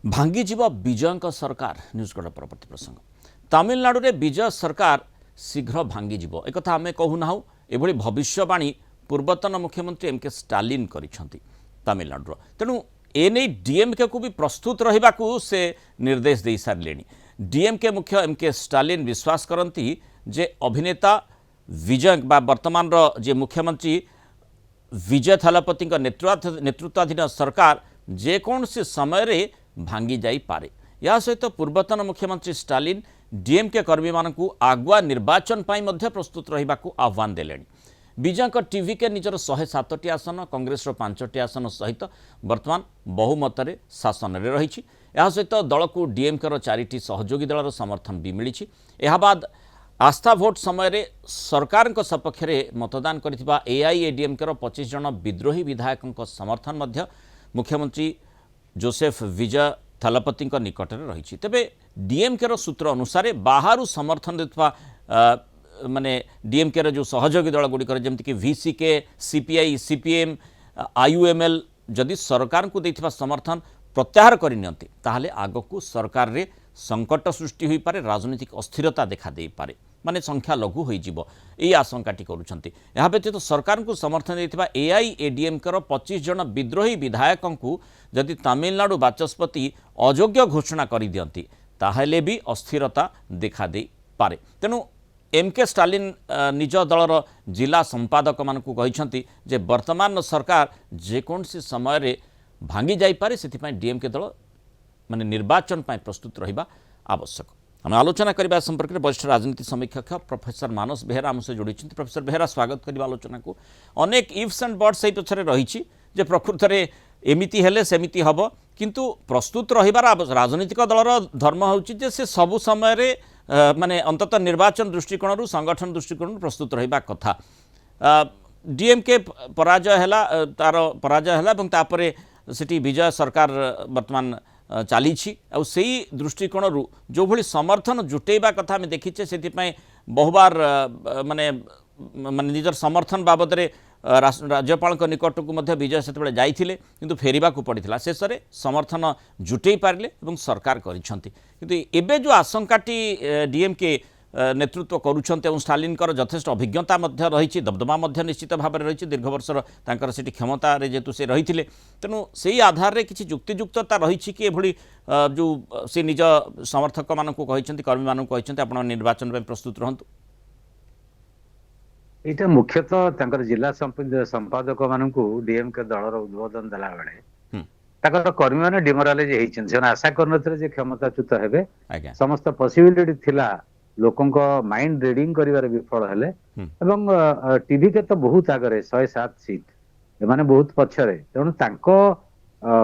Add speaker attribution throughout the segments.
Speaker 1: भांगीजीव विजय सरकार न्यूजगढ़ परवर्ती प्रसंग तमिलनाडु रे विजय सरकार शीघ्र भांगीजीव एक आम कहूना एभली भविष्यवाणी पूर्वतन मुख्यमंत्री एम के स्टालिन करिसेंती तमिलनाडु तेणु एने डीएमके को भी प्रस्तुत रहा से निर्देश दे सारे डीएमके मुख्य एम के स्टालिन विश्वास करती जे अभिनेता विजय वर्तमान जे मुख्यमंत्री विजय थलपति नेतृत्वाधीन सरकार जेकोसी समय भांगी जाई पारे। या सहित पूर्वतन मुख्यमंत्री स्टालिन डीएमके कर्मी मानकु आगुआ निर्वाचन पाई मध्य प्रस्तुत रहा आह्वान देले। विजय टीवी के निजर 107टी आसन कांग्रेस 5टी आसन सहित वर्तमान बहुमत शासन में रही। सहित दल को डीएमके 4टी सहयोगी दलर समर्थन भी मिली। बाद आस्था भोट समय सरकार सपक्ष में मतदान कर एआईएडीएमके 25 जन विद्रोही विधायकों समर्थन मध्य मुख्यमंत्री जोसेफ विजय थलपति निकट में रही। तेबे डीएमके सूत्र अनुसार बाहर समर्थन देता माने डीएमके जो सहयोगी दल गुड़िक जमीक वीसीके सीपीआई सीपीएम आईयूएमएल जदि सरकार को देथिबा समर्थन प्रत्याहार करनियंती ताहले आगकू सरकार रे संकट सृष्टि होई पारे, राजनीतिक अस्थिरता देखा दे पारे, माने संख्या लघु होई जिवो एई आशंकाटी करूछंती। एहा व्यतीत सरकार को समर्थन देथिबा एआईएडीएमके 25 जन विद्रोही विधायकों को जदि तमिलनाडु बाचस्पति अयोग्य घोषणा कर दियंती ताहले भी अस्थिरता देखा दे पारे। तेणु एम के स्टालिन निज दलर जिला संपादक मानकु कहिसंती जे वर्तमान सरकार जेकोसी समय भांगी जाई पारे, सेथिपाई डीएमके दल माने निर्वाचन पाई प्रस्तुत रहिबा आवश्यक। हम आलोचना करबा संपर्क में वरिष्ठ राजनीति समीक्षक प्रोफेसर मानस बेहेरा हमसे जोड़ी। प्रोफेसर बेहेरा स्वागत करबा आलोचना को। अनेक इफ्स एंड बट्स सही पछरे रही जे प्रकृत रे एमिति हेले सेमिति हबो, किंतु प्रस्तुत रहिबार राजनीतिक दलर धर्म होउची जे से सबु समय रे माने अंततः निर्वाचन दृष्टिकोण संगठन दृष्टिकोण प्रस्तुत रहिबा कथा। डीएमके पराजय हैला, तार पराजय हैला एवं तापरे सेठी विजय सरकार वर्तमान चली से दृष्टिकोण जो भली समर्थन जुटेबा कथा आम देखीचे से बहुबार माने माने निजर समर्थन बाबद रे राज्यपाल निकट को मध्य विजय से जाइथिले किंतु फेरिबा को पड़ता शेष में समर्थन जुटे पारे और सरकार करिसेंती। किंतु एबे जो आशंकाटी डीएमके नेतृत्व करुछन्ते और स्टालिन यथेष्ट अभिज्ञता रही, दबदबा निश्चित भाव में रही, दीर्घ वर्षर तांकर सेठी क्षमता जेतु से रही तेणु से आधार में किसी युक्तियुक्तता रही कि एभली जो से निज समर्थक मानक कर्मी मानक आप निर्वाचन में प्रस्तुत रहंतु।
Speaker 2: एटा मुख्यतः तांकर जिला संपादक मानक डीएमके दलर उद्बोधन देला बेले ताकर कर्मी माने डिमोरालाइज हेइछन। से आशा करनथले जे क्षमताच्युत हेबे, समस्त पॉसिबिलिटी थिला लोकों माइंड रीडिंग करिवार विफल हेले एवं टीवी के तो बहुत आगरे 107 सीट एमाने बहुत पछरे। तेणु तांको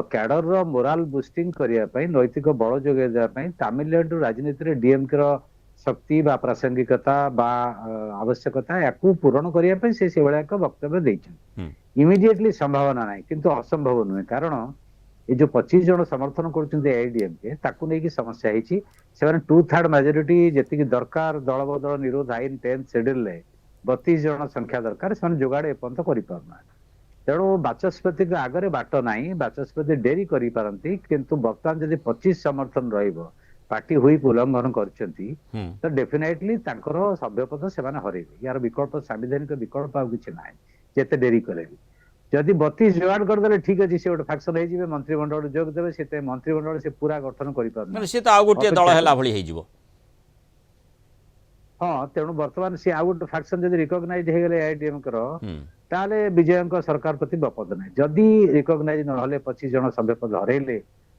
Speaker 2: कैडर रो मोराल बूस्टिंग करिया पई नैतिक बल जोगे देबा पई तमिलनाडु राजनीति रे डीएमके रो शक्ति बा प्रासंगिकता बा आवश्यकता याकू पूरण करिया पई से भलिया एक वक्तव्य दैछन। इमिडिएटली संभावना नाही किंतु असंभव नुहे, कारण ये जो 25 जन समर्थन कर एआईडीएमके ताकू नहीं समस्या होती। 2/3 मेजोरिटी जी दरकार दल बदल निरोध आईन 10th शेड्यूल 32 जन संख्या दरकार से जोगाड़ एपर्यंत करना। तेणु बाचस्पति के आगे बाट ना, बाचस्पति डेरी करपारती किंतु बर्तमान जब 25 समर्थन पार्टी हुई उल्लंघन कर डेफिनेटली सभ्यपद से हरइबे। यार विकल्प संवैधानिक विकल्प आ कि ना जिते डेरी करे जदि 32 जोगाड़ करदे ठीक अच्छे से गोटे फैक्शन हो मंत्रिमंडल जोग देवे से मंत्रिमंडल से पूरा गठन कर हाँ। तेणु बर्तमान सी आउ गोटे फैक्शन जब रिकग्नाइज हो गले एआईडीएमके ताले विजय सरकार प्रति बपद ना। जदि रिकग्नाइज ना 25 जन सभ्यपद हरइले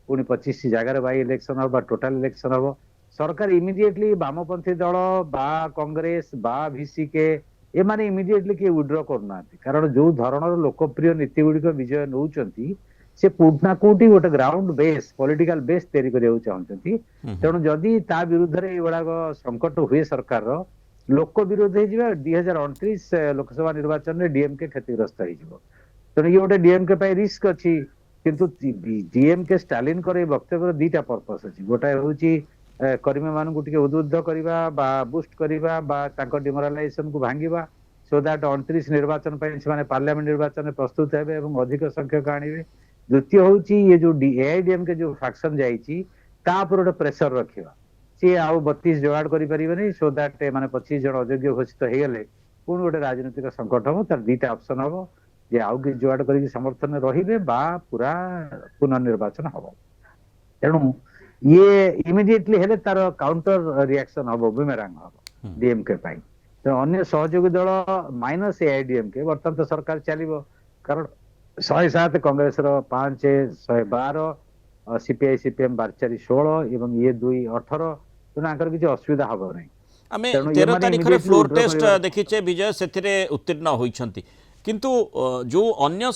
Speaker 2: पुणी 25 जगार बाई इलेक्शन हम टोटाल इलेक्शन हम सरकार इमिडिएटली वामपंथी दल बा कांग्रेस बा वीसीके ए माने इमिडिएटली के विड्रॉ करना, कारण जो धरणर लोकप्रिय नीति गुड़िक विजय नौचंती से पुटना कोटी गोटे ग्राउंड बेस पॉलिटिकल बेस तैयारी करने चाहते। तेणु जदि ता विरुद्ध रे एगुड़ाक संकट हुए सरकार लोक विरोध हो 2029 लोकसभा निर्वाचन में डीएमके क्षतिग्रस्त हो। तेणु ये गोटे डीएमके पे रिस्क अच्छी, किंतु डीएमके स्टालिन कर वक्तव्य दुईटा पर्पस अच्छी। गोटे हूँ कर्मी मान उद्बुद्ध करवा बुस्ट करवा डिमोरालाइजेशन को भांगा सो दैट 29 निर्वाचन से पार्लियामेंट निर्वाचन में प्रस्तुत हेबे और अधिक संख्यक आणवे द्वितीय होची ये जो एआईडीएमके जो फैक्शन जाइची ता पर गोटे प्रेशर रखिबा सी आउ 32 जोगाड़ करि परिबनी सो दैट माने 25 जन अयोग्य घोषित हे गेले पुन गोटे राजनीतिक संकट हम तार दीटा ऑप्शन हम जे आउ कि जोगाड़ करी समर्थन रहिबे बा पूरा पुनर्निर्वाचन हम तेणु ये इमिडिएटली हेले तार काउंटर रिएक्शन हम बुमेरांग हम डीएमके पाई तो अन्य सहयोगी दल माइनस एआईडीएमके वर्तमान तो सरकार चलिबो कारण 107 कांग्रेस 5 112 सीपीआई सीपीएम 12 16 एवं ये 2 18 तेनाकर किसी असुविधा हम नहीं
Speaker 1: आमे 13 तारिख रे फ्लोर टेस्ट देखिचे विजय सेथिरे उत्तीर्ण होइछंती किंतु जो अन्य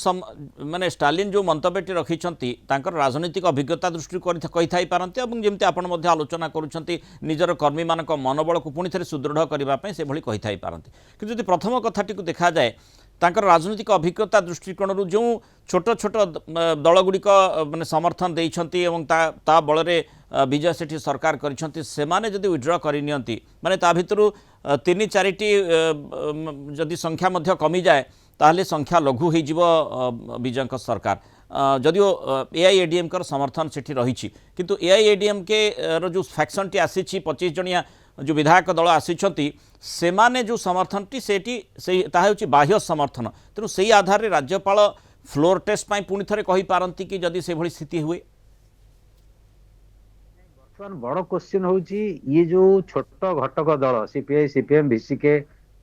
Speaker 1: माने स्टालिन जो मंतव्यटी रखिछंती तांकर राजनीतिक अभिज्ञता दृष्टि कहि थाई पारंती एवं जेमते आपण मध्ये आलोचना करूछंती निजर कर्मी मानक मनोबल को पुनि थरे सुदृढ़ करबा पय से भली कहि थाई पारंती किंतु यदि प्रथम कथाटी को देखा जाए तांकर राजनीतिक अभिज्ञता दृष्टिकोण जो छोट छोट दलगुड़िक माने समर्थन देइछंती एवं ता बलरे विजय सेठी सरकार करिछंती सेमाने जदि विड्रॉ करि नियंती माने ता भितरु 3-4टी जदि संख्या मध्य कमी जाए ताहले संख्या लघु हो जीव विजय सरकार जदिओ एआईएडीएम कर समर्थन सेठी रही किंतु एआईएडीएम के जो फैक्शन टी आसी 25 जनिया जो विधायक दल आसी सेमाने जो समर्थन टी सेठी से बाह्य समर्थन तेणु से आधार रे राज्यपाल फ्लोर टेस्ट पाई पुणी थरे कहि पारंती कि जदि से भली स्थिति हुए
Speaker 2: बड़ क्वेश्चन होची ये जो छोट घटक दल सीपीआई सीपीएम बीसीके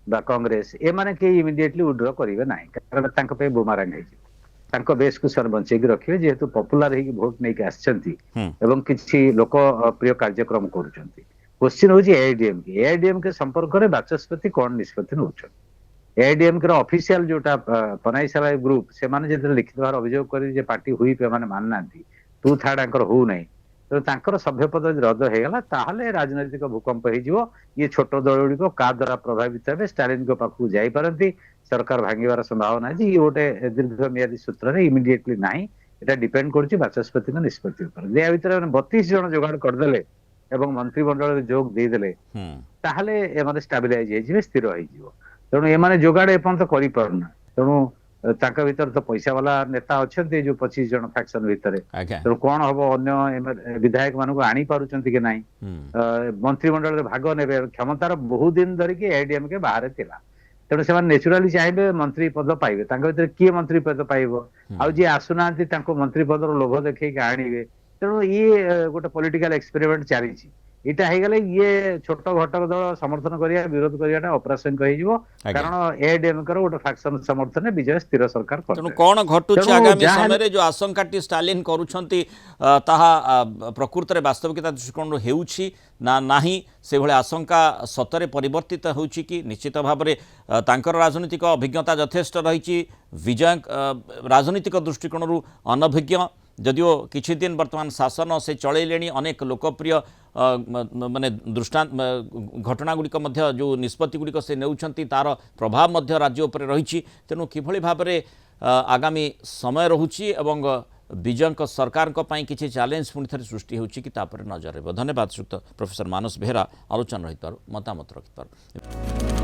Speaker 2: बा कांग्रेस ए माने के इमिडिएटली विड्रॉ करिवे नाही कारण तांको पे बुमारांग हे तांको बेस को सर बंचे की रखिवे जेहेतु पॉपुलर हे वोट नै के आछंती एवं किछि लोक प्रिय कार्यक्रम करूछंती क्वेश्चन होची एआईडीएम के संपर्क रे बाचस्पति कोन निष्पत्ति नउछन एआईडीएम के ऑफिशियल जोटा पनाईसाला ग्रुप से माने जे लिखित बार अभियोग करी जे पार्टी हुई पे माने माननांती 2/3 आंकर हो नै तो तांकर सभ्यपद रद्द हो गला ताहले राजनीतिक भूकंप हो ये छोट दल गुड़िक का द्वारा प्रभावित हे स्टालिन को पाखु जाई पारंती सरकार भांगिबार संभावना है ये गोटे दीर्घमियादी सूत्र रे इमिडिएटली नाही एटा डिपेंड करछि बाचस्पति को निष्पत्ति ऊपर जे भीतर 32 जन जोगाड़ कर देले एवं मंत्रिमंडल जोग दे देले ताहले ए माने स्टेबलाइज हे जिवे स्थिर होई जिवो तेणु ए माने जोगाड़ एपन तो करि परना तेणु ताका भीतर तो पैसा वाला नेता अच्छे जो 25 जन फैक्शन भीतर तो कौन हम अन्य विधायक मानक आनी पारुचंती कि नहीं मंत्रिमंडल भाग ने क्षमतार बहुत दिन धरिकी एआईडीएम के बाहर थिला तेणु से नेचुराली चाहिए मंत्री पद पाइबे भीतर किए मंत्री पद पाइब आउ जी आसुना मंत्री पद लोभ देखिए आणवे तेणु ये गोटे पॉलिटिकल एक्सपेरिमेंट चली इटा हे गले ये छोट घटक दल समर्थन करिया विरोध करियाटा ऑपरेशन कहि जिवो कारण एआईडीएम कर गोटे फैक्शन समर्थन विजय स्थिर सरकार कर
Speaker 1: तेणु कोन घटुछ आगामी समय रे जो आशंकाटी स्टालिन करूछंती ताहा प्रकृत रे वास्तविकता दृष्टिकोण हेउछि ना नाही से भले आशंका सतरे परिवर्तित होउछि कि निश्चित भाव रे तांकर राजनीतिक अभिज्ञता यथेष्ट रहिछि विजय राजनीतिक दृष्टिकोण रु अनभिज्ञ जदिओ किछि दिन वर्तमान शासन से चलैलेनी अनेक लोकप्रिय माने दृष्टांत घटना गुड़िक मध्य जो निष्पत्ति गुड़िक से नेउछंती तार प्रभाव मध्य राज्य उपर रही तेणु किभली भाव में आगामी समय रहुछि एवं विजय सरकार किसी चैलेंज पुणी थे सृष्टि होछि कि तापर नजर रहिबो। धन्यवाद श्रीयुक्त प्रोफेसर मानस बेहेरा आलोचना रहित मतामत रखित।